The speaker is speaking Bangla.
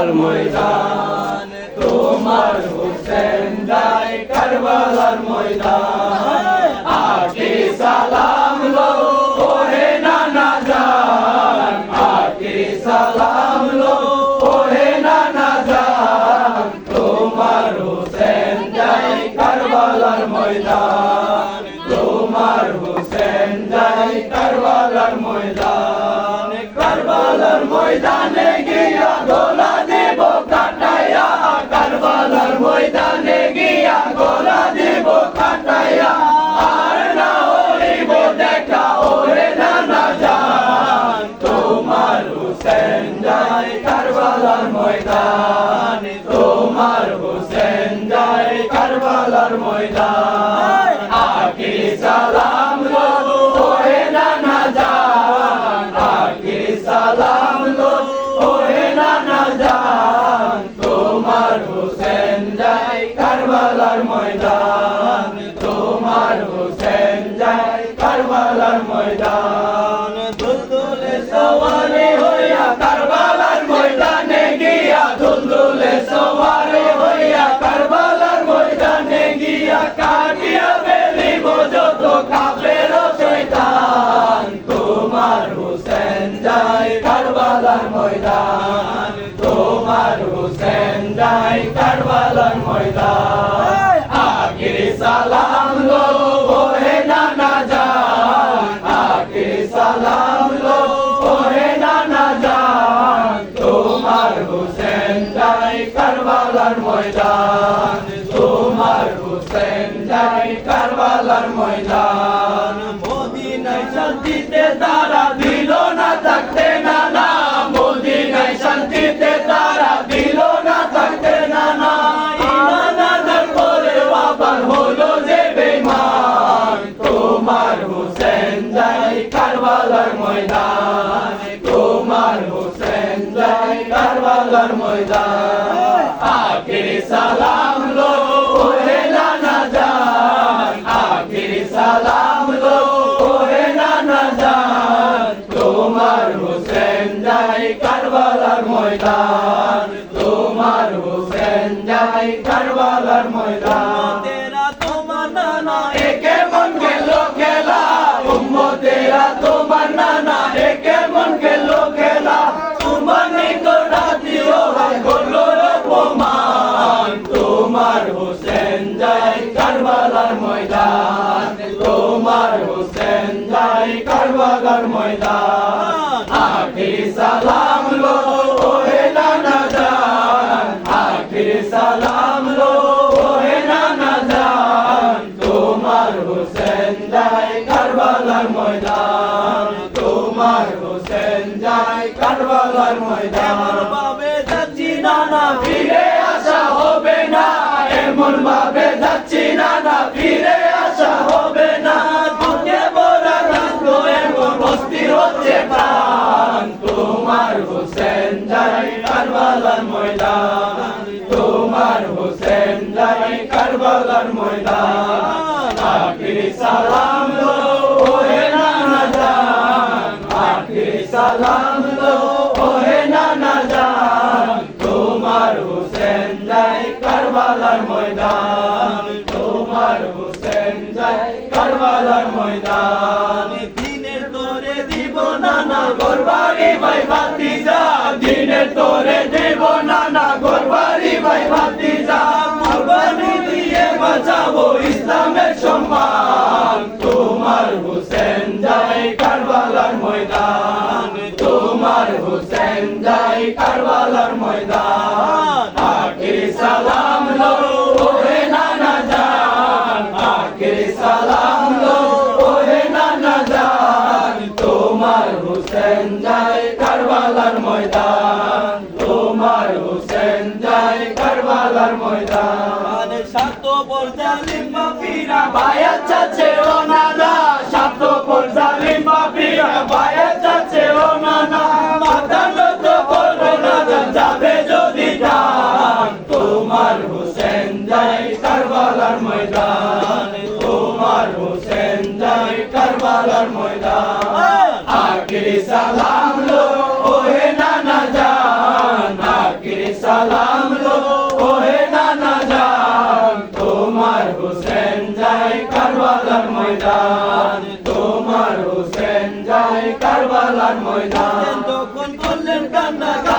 কারবালার ময়দান, তোমার হুসেন যায় কারবালার ময়দান। আকি সালাম লো ওহে নানা জান, আকি সালাম লো ওহে নানা জান, তোমার হুসেন যায় কারবালার ময়দান, তোমার হুসেন যায় কারবালার ময়দান। কারবালার ময়দানে গিয়া গলা দেব কাটাইয়া, কারবালার ময়দানে গিয়া গলা দেব কাটাইয়া, আর না হইব দেখা ওরে নানা জান, তোমার হুসেন যায় কারবালার ময়দান, তোমার হুসেন যায় কারবালার ময়দান। আকি সালাম লো ওহে নানা জান, আকি সালাম লো ওহে নানা জান, তোমার হুসেন যায় কারবালার ময়দান, তোমার হুসেন যায় কারবালার ময়দান। দুলদুলে সওয়ারে হইয়া কারবালার ময়দানে গিয়া, দুলদুলে সওয়ারে হইয়া কারবালার ময়দানে গিয়া, কাটিয়া ফেলিব যত কাফের ও শয়তান, তোমার হুসেন যায় কারবালার ময়দান, তোমার হুসেন যায় কারবালার ময়দান। আখিরি সালাম লো ওহে নানা জান, আখিরি সালাম লো ওহে নানা জান, তোমার হুসেন যায় কারবালার ময়দান, তোমার হুসেন যায় কারবালার ময়দান। মদিনায় শান্তিতে তারা দিল না থাকতে নানা, মদিনায় শান্তিতে তারা দিল না থাকতে নানা, ঈমান আনার পরে আবার হলো যে বেঈমান, তোমার হুসেন যায় কারবালার ময়দান, তোমার হুসেন যায় কারবালার ময়দান। আখিরি সালাম লো ওহে নানা জান, আখিরি সালাম লো ওহে নানা জান, তোমার হুসেন যায় কারবালার ময়দান, তোমার হুসেন যায় কারবালার ময়দান। তেরা তোমার নানা একে মন গেল খেলা, উম্মতেরা তোমার নানা একে মন গেল খেলা, তোমার নিকট দিও হয় করলো অপমান, তোমার হুসেন যায় কারবালার ময়দান, তোমার হুসেন যায় কারবালার ময়দান। আখিরি সালাম লো ওহে নানা জান, আখিরি সালাম লো ওহে নানা জান, তোমার হুসেন যায় কারবালার ময়দান, তোমার হুসেন যায় কারবালার ময়দান। ভাবে যাচ্ছি নানা ফিরে আসা হবে না, এমন ভাবে যাচ্ছি নানা ফিরে আসা হবে না, দুঃখে ভরা থাকলো এমন অস্থির হচ্ছে প্রাণ, তোমার হুসেন যায় কারবালার ময়দান, তোমার হুসেন যায় কারবালার ময়দান। আখিরি সালাম লো ওহে নানা জান, আখিরি সালাম লো ওহে নানা জান, তোমার হুসেন যায় কারবালার ময়দান, তোমার হুসেন যায় কারবালার ময়দান। দিনের তোরে দিব নানা গোরবাড়ি ভাই ভাতিজা, দিনের তোরে দিব নানা গোরবাড়ি ভাই ভাতিজা, কুরবানি দিয়ে বাঁচাবো ইসলামের সম্মান, তোমার হুসেন যায় কারবালার ময়দান, তোমার হুসেন যায় কারবালার ময়দান। আখিরি সালাম লো ওহে নানা জান, আখিরি সালাম লো ওহে নানা জান, তোমার হুসেন যায় কারবালার ময়দান, তোমার হুসেন যায় কারবালার ময়দান। স্বার্থপর জালিম মাফিরা বায়াত চাচ্ছে ও নানা, স্বার্থপর জালিম মাফিরা বায়াত চাচ্ছে ও নানা, মাথা নত করবো না যাবে যদি জান, তোমার হুসেন যায় কারবালার ময়দান, তোমার হুসেন যায় কারবালার ময়দান। আখিরি সালাম লো ওহে নানা জান, আখিরি সালাম লো ওহে নানা জান তোমার হোসেন যায় কারবালার ময়দান তোমার হোসেন যায় কারবালার ময়দান তখন করলেন কান্না